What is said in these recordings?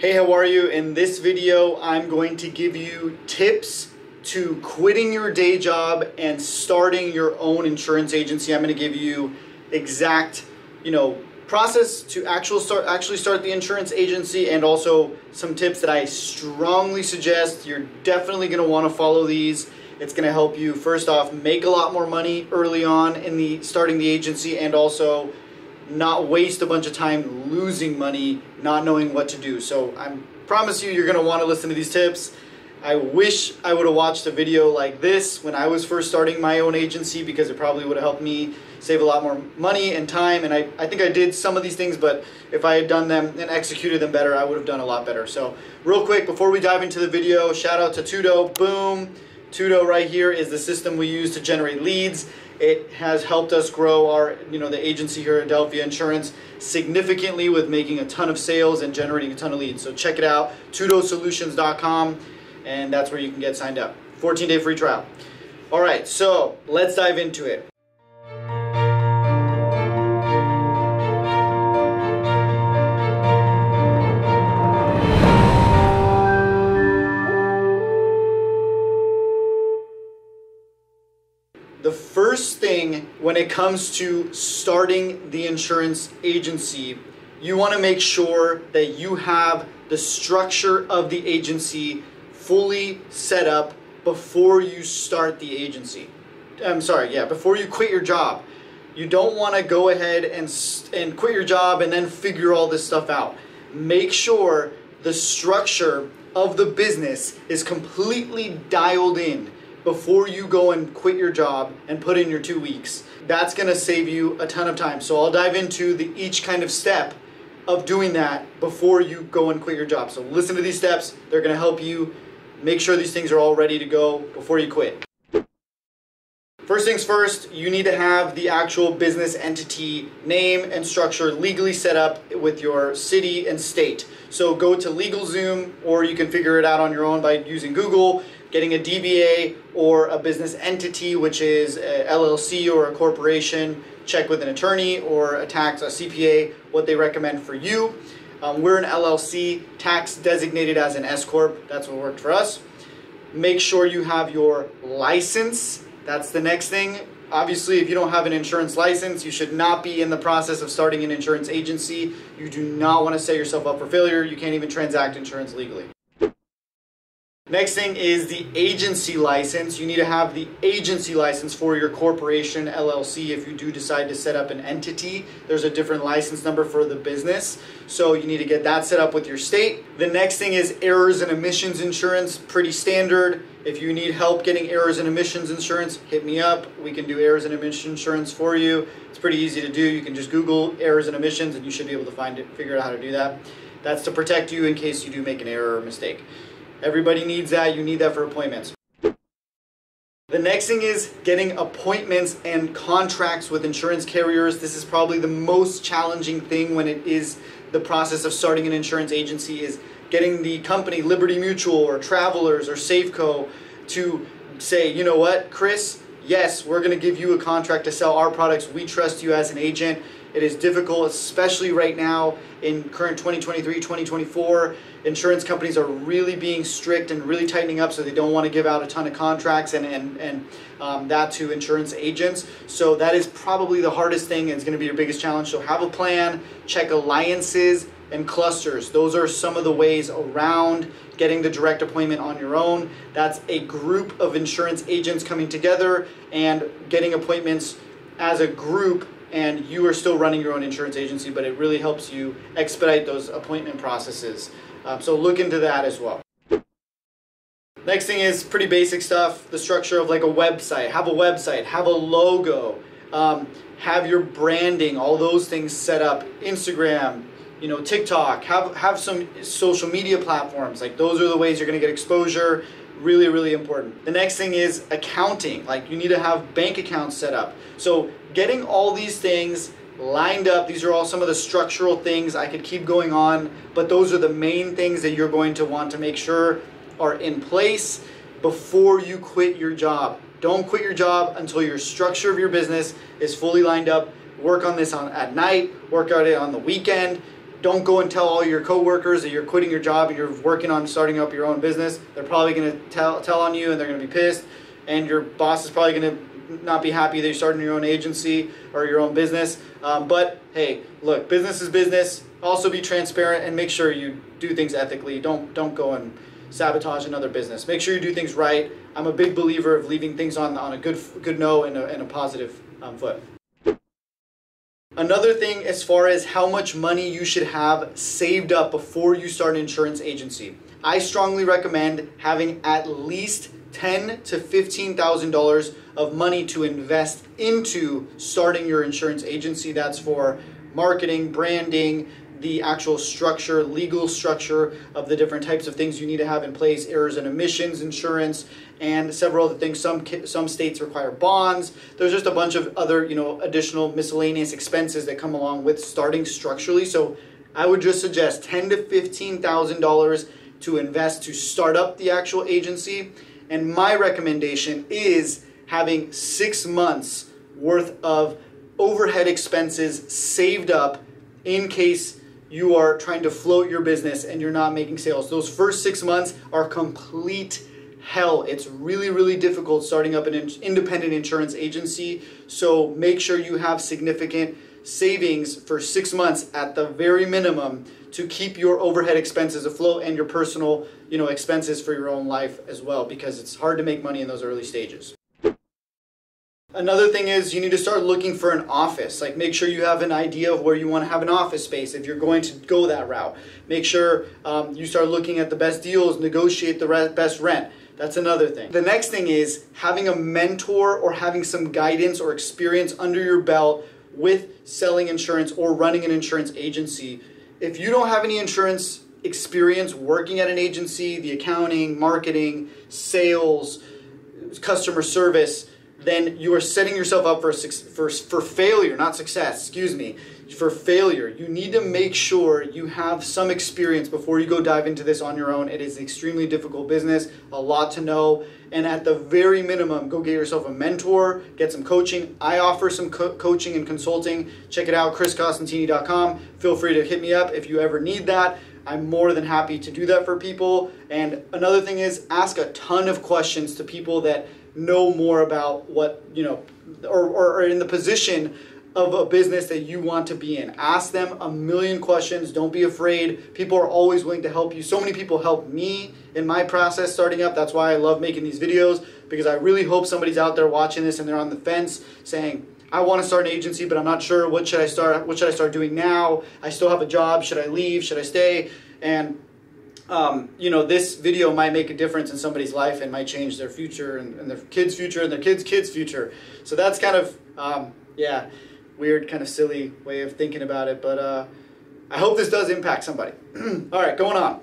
Hey, how are you? In this video, I'm going to give you tips to quitting your day job and starting your own insurance agency. I'm going to give you exact, process to actually start the insurance agency, and also some tips that I strongly suggest. You're definitely going to want to follow these. It's going to help you, first off, make a lot more money early on in starting the agency, and also not waste a bunch of time losing money not knowing what to do. So I promise you're going to want to listen to these tips. I wish I would have watched a video like this when I was first starting my own agency, because it probably would have helped me save a lot more money and time. And I think I did some of these things, but if I had done them and executed them better, I would have done a lot better. So real quick, before we dive into the video, shout out to Tudo. Boom. Tudo right here is the system we use to generate leads. It has helped us grow our, the agency here at Adelphia Insurance significantly with making a ton of sales and generating a ton of leads. So check it out, tudosolutions.com, and that's where you can get signed up. 14-day free trial. All right, so let's dive into it. The first thing when it comes to starting the insurance agency, you want to make sure that you have the structure of the agency fully set up before you start the agency. Before you quit your job. You don't want to go ahead and quit your job and then figure all this stuff out. Make sure the structure of the business is completely dialed in before you go and quit your job and put in your 2 weeks. That's going to save you a ton of time. So I'll dive into each kind of step of doing that before you go and quit your job. So listen to these steps. They're going to help you make sure these things are all ready to go before you quit. First things first, you need to have the actual business entity name and structure legally set up with your city and state. So go to LegalZoom, or you can figure it out on your own by using Google, getting a DBA or a business entity, which is a LLC or a corporation. Check with an attorney or a CPA what they recommend for you. We're an LLC, tax designated as an S Corp. That's what worked for us. Make sure you have your license. That's the next thing. Obviously, if you don't have an insurance license, you should not be in the process of starting an insurance agency. You do not want to set yourself up for failure. You can't even transact insurance legally. Next thing is the agency license. You need to have the agency license for your corporation, LLC. If you do decide to set up an entity, there's a different license number for the business. So you need to get that set up with your state. The next thing is errors and omissions insurance. Pretty standard. If you need help getting errors and omissions insurance, hit me up. We can do errors and omissions insurance for you. It's pretty easy to do. You can just Google errors and omissions and you should be able to figure out how to do that. That's to protect you in case you do make an error or mistake. Everybody needs that. You need that for appointments. The next thing is getting appointments and contracts with insurance carriers. This is probably the most challenging thing when it is the process of starting an insurance agency, is getting the company Liberty Mutual or Travelers or Safeco to say, you know what, Chris, yes, we're going to give you a contract to sell our products. We trust you as an agent. It is difficult, especially right now in current 2023, 2024. Insurance companies are really being strict and really tightening up, so they don't want to give out a ton of contracts and that to insurance agents. So that is probably the hardest thing, and it's going to be your biggest challenge. So have a plan, check alliances and clusters. Those are some of the ways around getting the direct appointment on your own. That's a group of insurance agents coming together and getting appointments as a group, and you are still running your own insurance agency, but it really helps you expedite those appointment processes. So look into that as well. Next thing is pretty basic stuff, the structure of like a website. Have a website, have a logo, have your branding, all those things set up. Instagram, TikTok, have some social media platforms. Like, those are the ways you're going to get exposure. Really, really important. The next thing is accounting. Like, you need to have bank accounts set up. So getting all these things lined up, these are all some of the structural things. I could keep going on, but those are the main things that you're going to want to make sure are in place before you quit your job. Don't quit your job until your structure of your business is fully lined up. Work on this at night, work on it on the weekend. don't go and tell all your coworkers that you're quitting your job and you're working on starting up your own business. They're probably going to tell on you, and they're going to be pissed, and your boss is probably going to not be happy that you're starting your own agency or your own business. But hey, look, business is business. Also be transparent and make sure you do things ethically. Don't go and sabotage another business. Make sure you do things right. I'm a big believer of leaving things on a good note and a positive foot. Another thing as far as how much money you should have saved up before you start an insurance agency. I strongly recommend having at least $10,000 to $15,000 of money to invest into starting your insurance agency. That's for marketing, branding, the actual structure, legal structure of the different types of things you need to have in place, errors and omissions insurance, and several other things. Some states require bonds. There's just a bunch of other, additional miscellaneous expenses that come along with starting structurally. So I would just suggest $10,000 to $15,000 to invest to start up the actual agency. And my recommendation is having 6 months worth of overhead expenses saved up in case you are trying to float your business and you're not making sales. Those first 6 months are complete hell. It's really, really difficult starting up an independent insurance agency. So make sure you have significant savings for 6 months at the very minimum to keep your overhead expenses afloat and your personal, expenses for your own life as well, because it's hard to make money in those early stages. Another thing is you need to start looking for an office. Like, make sure you have an idea of where you want to have an office space if you're going to go that route. Make sure you start looking at the best deals, negotiate the best rent. That's another thing. The next thing is having a mentor or having some guidance or experience under your belt with selling insurance or running an insurance agency. If you don't have any insurance experience working at an agency, the accounting, marketing, sales, customer service, then you are setting yourself up for failure, not success, excuse me, for failure. You need to make sure you have some experience before you go dive into this on your own. It is an extremely difficult business, a lot to know, and at the very minimum, go get yourself a mentor, get some coaching. I offer some coaching and consulting. Check it out, chriscostantini.com. Feel free to hit me up if you ever need that. I'm more than happy to do that for people. And another thing is ask a ton of questions to people that know more about what, or in the position of a business that you want to be in. Ask them a million questions. Don't be afraid. People are always willing to help you. So many people helped me in my process starting up. That's why I love making these videos, because I really hope somebody's out there watching this and they're on the fence saying, I want to start an agency, but I'm not sure. What should I start doing now? I still have a job. Should I leave? Should I stay? And this video might make a difference in somebody's life and might change their future and their kids' future and their kids' future. So that's kind of, weird, kind of silly way of thinking about it. But I hope this does impact somebody. All right, going on.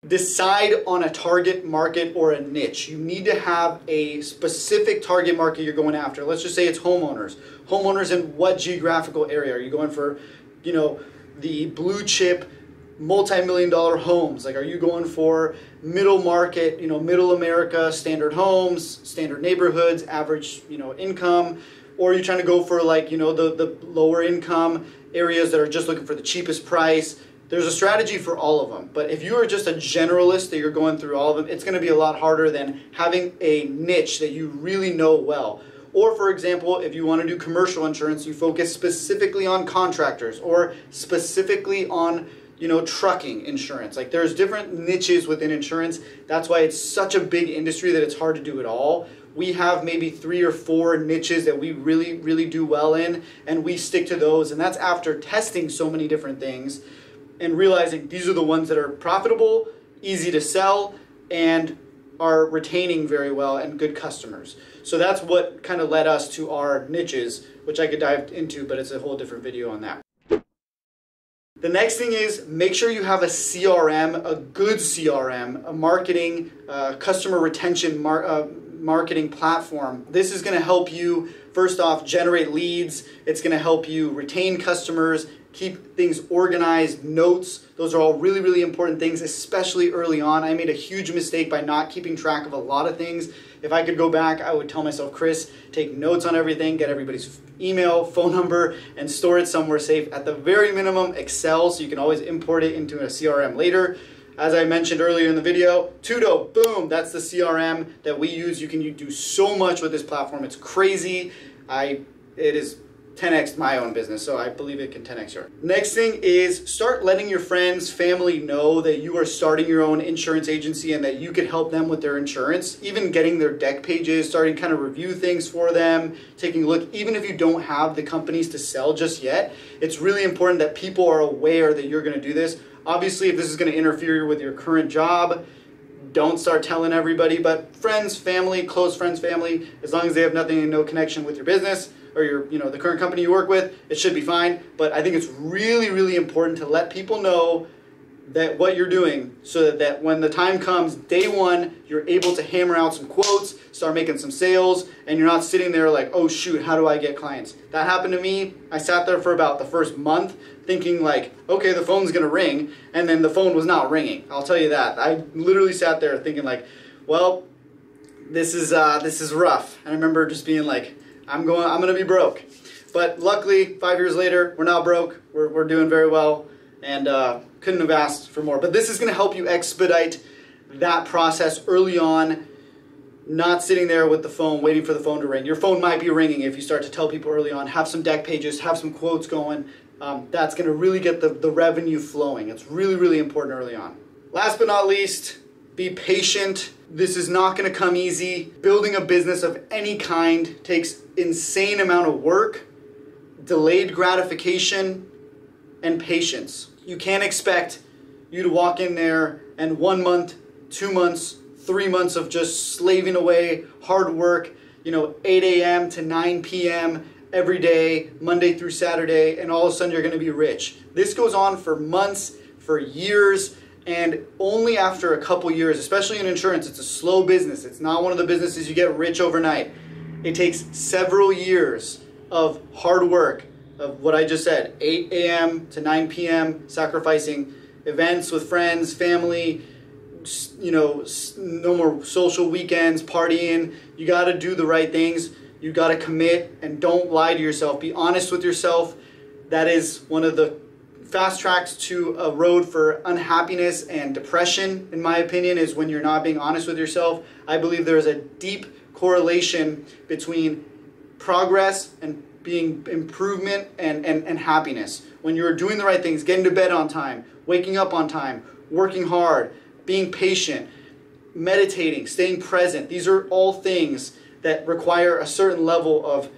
Decide on a target market or a niche. You need to have a specific target market you're going after. Let's just say it's homeowners. Homeowners in what geographical area? Are you going for, the blue chip, multi-million-dollar homes? Like, are you going for middle market, middle America, standard homes, standard neighborhoods, average, income? Or are you trying to go for like, the lower income areas that are just looking for the cheapest price? There's a strategy for all of them. But if you are just a generalist that you're going through all of them, it's going to be a lot harder than having a niche that you really know well. Or for example, if you want to do commercial insurance, you focus specifically on contractors or specifically on trucking insurance. Like, there's different niches within insurance. That's why it's such a big industry that it's hard to do it all. We have maybe 3 or 4 niches that we really, really do well in, and we stick to those. And that's after testing so many different things and realizing these are the ones that are profitable, easy to sell, and are retaining very well and good customers. So that's what kind of led us to our niches, which I could dive into, but it's a whole different video on that. The next thing is make sure you have a CRM, a good CRM, a marketing, customer retention marketing platform. This is going to help you, first off, generate leads. It's going to help you retain customers keep things organized, notes. Those are all really, really important things, especially early on. I made a huge mistake by not keeping track of a lot of things. If I could go back, I would tell myself, Chris, take notes on everything, get everybody's email, phone number, and store it somewhere safe. At the very minimum, Excel, so you can always import it into a CRM later. As I mentioned earlier in the video, Tudo, boom, that's the CRM that we use. You can do so much with this platform. It's crazy. It is 10x my own business, so I believe it can 10x yours. Next thing is start letting your friends, family know that you are starting your own insurance agency and that you could help them with their insurance. Even getting their deck pages, starting to kind of review things for them, taking a look. Even if you don't have the companies to sell just yet, it's really important that people are aware that you're going to do this. Obviously, if this is going to interfere with your current job, don't start telling everybody, but friends, family, close friends, family, as long as they have nothing and no connection with your business or the current company you work with, it should be fine. But I think it's really, really important to let people know that what you're doing, so that when the time comes, day one, you're able to hammer out some quotes, start making some sales, and you're not sitting there like, oh shoot, how do I get clients? That happened to me. I sat there for about the first month thinking like, okay, the phone's gonna ring, and then the phone was not ringing. I'll tell you that. I literally sat there thinking like, well, this is rough. And I remember just being like, I'm gonna be broke. But luckily, 5 years later, we're not broke. We're doing very well, and couldn't have asked for more. But this is going to help you expedite that process early on, not sitting there with the phone, waiting for the phone to ring. Your phone might be ringing if you start to tell people early on, have some deck pages, have some quotes going. That's going to really get the revenue flowing. It's really, really important early on. Last but not least, be patient. This is not going to come easy. Building a business of any kind takes insane amount of work, delayed gratification, and patience. You can't expect you to walk in there and 1 month, 2 months, 3 months of just slaving away, hard work, 8 a.m. to 9 p.m. every day, Monday through Saturday, and all of a sudden you're going to be rich. This goes on for months, for years, and only after a couple years, especially in insurance, it's a slow business. It's not one of the businesses you get rich overnight. It takes several years of hard work, of what I just said, 8 a.m. to 9 p.m., sacrificing events with friends, family, no more social weekends, partying. You got to do the right things. You got to commit, and don't lie to yourself. Be honest with yourself. That is one of the fast tracks to a road for unhappiness and depression, in my opinion, is when you're not being honest with yourself. I believe there is a deep correlation between progress and being improvement and happiness. When you're doing the right things, getting to bed on time, waking up on time, working hard, being patient, meditating, staying present. These are all things that require a certain level of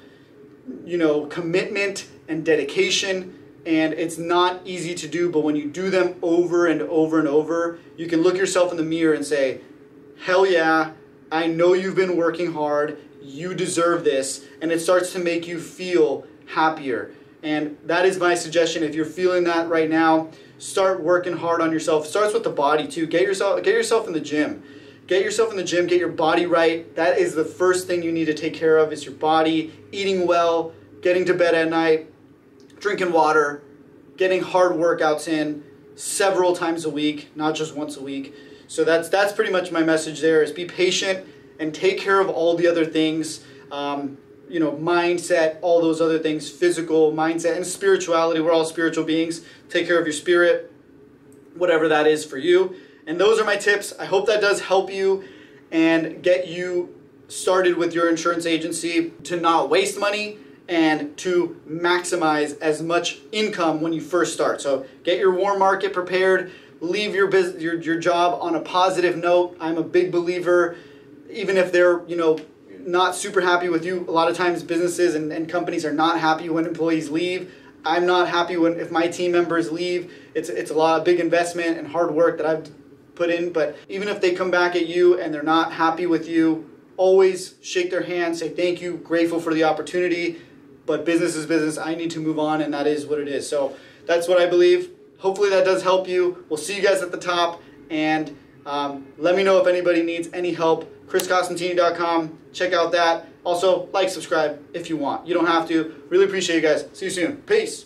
commitment and dedication, and it's not easy to do, but when you do them over and over and over, you can look yourself in the mirror and say, hell yeah, I know you've been working hard, you deserve this, and it starts to make you feel happier. And that is my suggestion. If you're feeling that right now, start working hard on yourself. It starts with the body too. Get yourself in the gym. Get yourself in the gym, get your body right. That is the first thing you need to take care of, is your body, eating well, getting to bed at night, drinking water, getting hard workouts in several times a week, not just once a week. So that's pretty much my message there, is be patient and take care of all the other things, mindset, all those other things, physical, mindset, and spirituality. We're all spiritual beings. Take care of your spirit, whatever that is for you. And those are my tips. I hope that does help you and get you started with your insurance agency to not waste money and to maximize as much income when you first start. So get your warm market prepared. Leave your job on a positive note. I'm a big believer, even if they're not super happy with you. A lot of times businesses and companies are not happy when employees leave. I'm not happy if my team members leave. It's a lot of big investment and hard work that I've put in. But even if they come back at you and they're not happy with you, always shake their hand, say thank you, grateful for the opportunity. But business is business. I need to move on, and that is what it is. So that's what I believe. Hopefully that does help you. We'll see you guys at the top, and let me know if anybody needs any help. ChrisCostantini.com. Check out that. Also, like, subscribe if you want. You don't have to. Really appreciate you guys. See you soon. Peace.